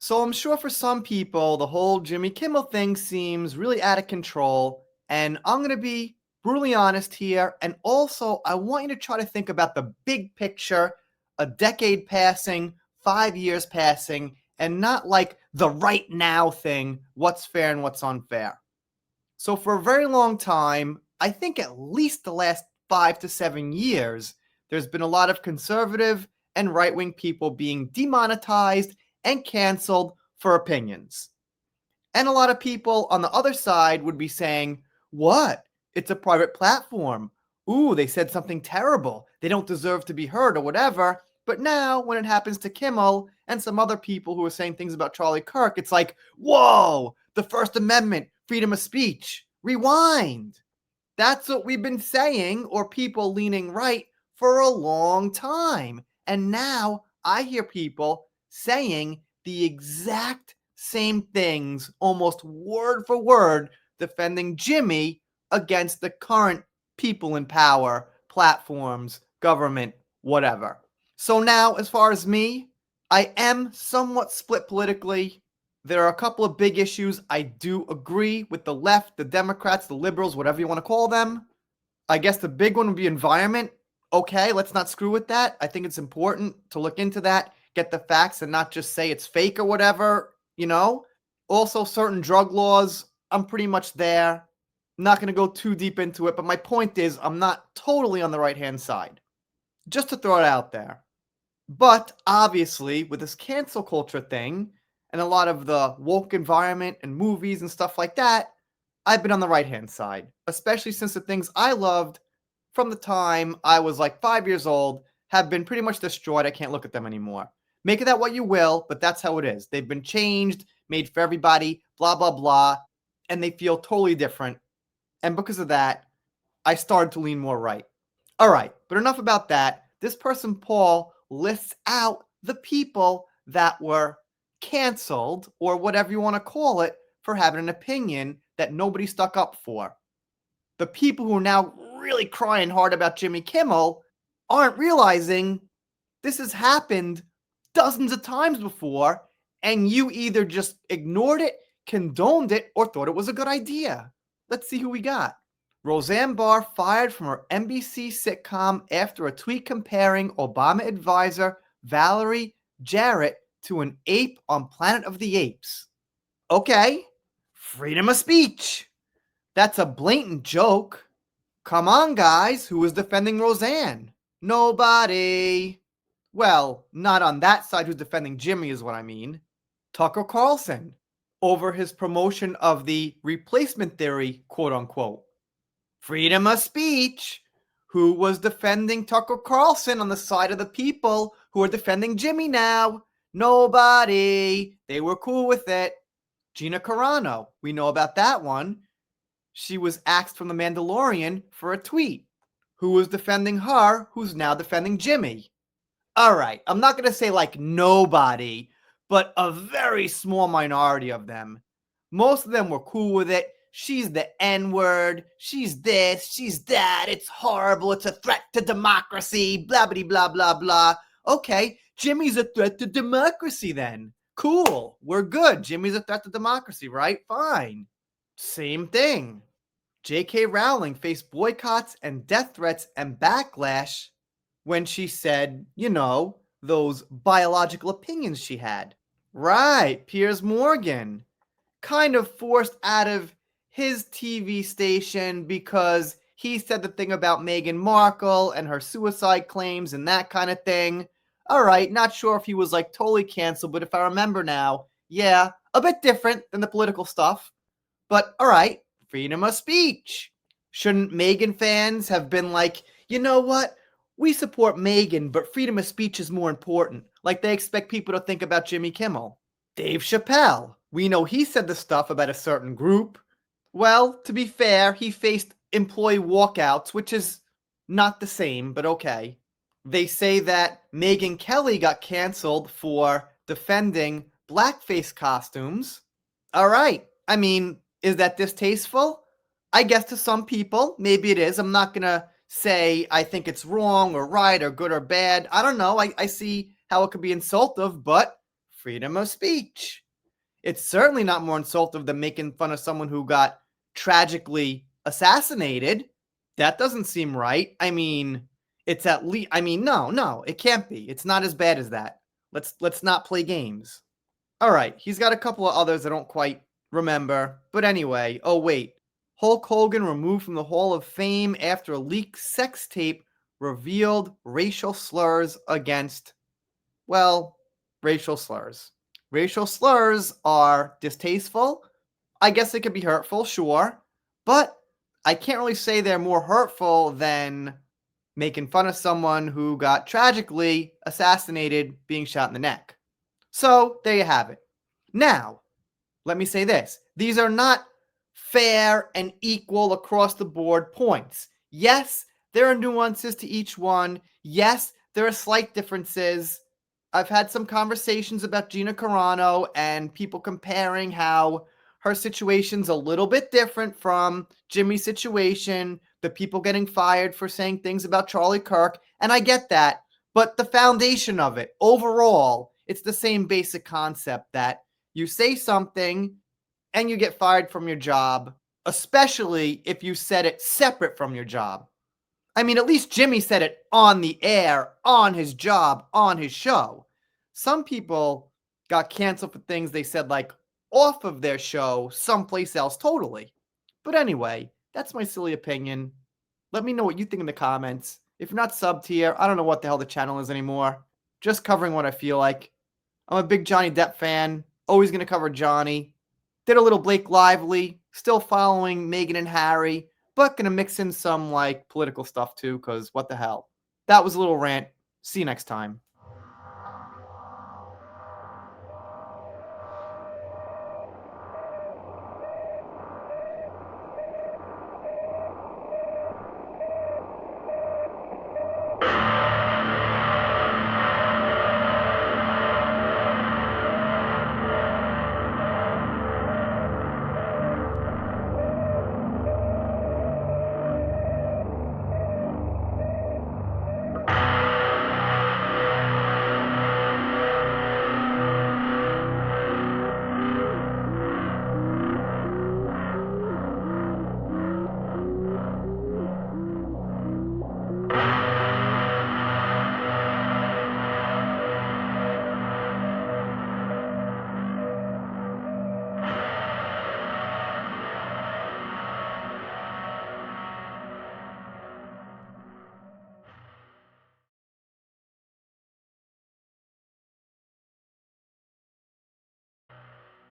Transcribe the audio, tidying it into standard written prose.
So I'm sure for some people, the whole Jimmy Kimmel thing seems really out of control. And I'm going to be brutally honest here. And also, I want you to try to think about the big picture, a decade passing, 5 years passing, and not like the right now thing, what's fair and what's unfair. So for a very long time, I think at least the last 5 to 7 years, there's been a lot of conservative and right wing people being demonetized and canceled for opinions. And a lot of people on the other side would be saying, what? It's a private platform. Ooh, they said something terrible. They don't deserve to be heard or whatever. But now, when it happens to Kimmel and some other people who are saying things about Charlie Kirk, it's like, whoa, the First Amendment, freedom of speech. Rewind. That's what we've been saying, or people leaning right, for a long time. And now I hear people saying the exact same things, almost word for word, defending Jimmy against the current people in power, platforms, government, whatever. So now, as far as me, I am somewhat split politically. There are a couple of big issues I do agree with the left, the Democrats, the liberals, whatever you want to call them. I guess the big one would be environment. Okay, let's not screw with that. I think it's important to look into that, get the facts, and not just say it's fake or whatever. Also, certain drug laws, I'm pretty much there. I'm not going to go too deep into it, but my point is I'm not totally on the right-hand side. Just to throw it out there. But obviously, with this cancel culture thing and a lot of the woke environment and movies and stuff like that, I've been on the right-hand side, especially since the things I loved from the time I was like 5 years old have been pretty much destroyed. I can't look at them anymore. Make of that what you will, but that's how it is. They've been changed, made for everybody, blah, blah, blah, and they feel totally different. And because of that, I started to lean more right. All right, but enough about that. This person, Paul, lists out the people that were canceled, or whatever you want to call it, for having an opinion that nobody stuck up for. The people who are now really crying hard about Jimmy Kimmel aren't realizing this has happened dozens of times before, and you either just ignored it, condoned it, or thought it was a good idea. Let's see who we got. Roseanne Barr fired from her NBC sitcom after a tweet comparing Obama advisor Valerie Jarrett to an ape on Planet of the Apes. Okay, freedom of speech. That's a blatant joke. Come on, guys, who is defending Roseanne? Nobody. Well, not on that side who's defending Jimmy is what I mean. Tucker Carlson, over his promotion of the replacement theory, quote unquote. Freedom of speech. Who was defending Tucker Carlson on the side of the people who are defending Jimmy now? Nobody. They were cool with it. Gina Carano, we know about that one. She was axed from The Mandalorian for a tweet. Who was defending her, who's now defending Jimmy? All right, I'm not going to say like nobody, but a very small minority of them. Most of them were cool with it. She's the N-word. She's this. She's that. It's horrible. It's a threat to democracy. Blah, blah, blah, blah, blah. Okay, Jimmy's a threat to democracy then. Cool. We're good. Jimmy's a threat to democracy, right? Fine. Same thing. J.K. Rowling faced boycotts and death threats and backlash when she said, those biological opinions she had. Right, Piers Morgan. Kind of forced out of his TV station because he said the thing about Meghan Markle and her suicide claims and that kind of thing. All right, not sure if he was like totally canceled, but if I remember now, yeah, a bit different than the political stuff. But all right, freedom of speech. Shouldn't Meghan fans have been like, you know what? We support Meghan, but freedom of speech is more important. Like they expect people to think about Jimmy Kimmel. Dave Chappelle. We know he said the stuff about a certain group. Well, to be fair, he faced employee walkouts, which is not the same, but okay. They say that Megyn Kelly got canceled for defending blackface costumes. All right. I mean, is that distasteful? I guess to some people, maybe it is. I'm not going to say I think it's wrong or right or good or bad. I don't know. I see how it could be insultive, but freedom of speech. It's certainly not more insultive than making fun of someone who got tragically assassinated. That doesn't seem right. I mean, it's at least no, it can't be. It's not as bad as that. Let's not play games. All right, he's got a couple of others I don't quite remember. But anyway, oh wait. Hulk Hogan removed from the Hall of Fame after a leaked sex tape revealed racial slurs against, well, racial slurs. Racial slurs are distasteful. I guess they could be hurtful, sure. But I can't really say they're more hurtful than making fun of someone who got tragically assassinated being shot in the neck. So there you have it. Now, let me say this. These are not fair and equal across the board points. Yes, there are nuances to each one. Yes, there are slight differences. I've had some conversations about Gina Carano and people comparing how her situation's a little bit different from Jimmy's situation, the people getting fired for saying things about Charlie Kirk, and I get that. But the foundation of it, overall, it's the same basic concept that you say something and you get fired from your job, especially if you said it separate from your job. I mean, at least Jimmy said it on the air, on his job, on his show. Some people got canceled for things they said, like, off of their show, someplace else totally. But anyway, that's my silly opinion. Let me know what you think in the comments. If you're not subbed here, I don't know what the hell the channel is anymore. Just covering what I feel like. I'm a big Johnny Depp fan. Always going to cover Johnny. Did a little Blake Lively. Still following Meghan and Harry. But going to mix in some, like, political stuff too, because what the hell. That was a little rant. See you next time.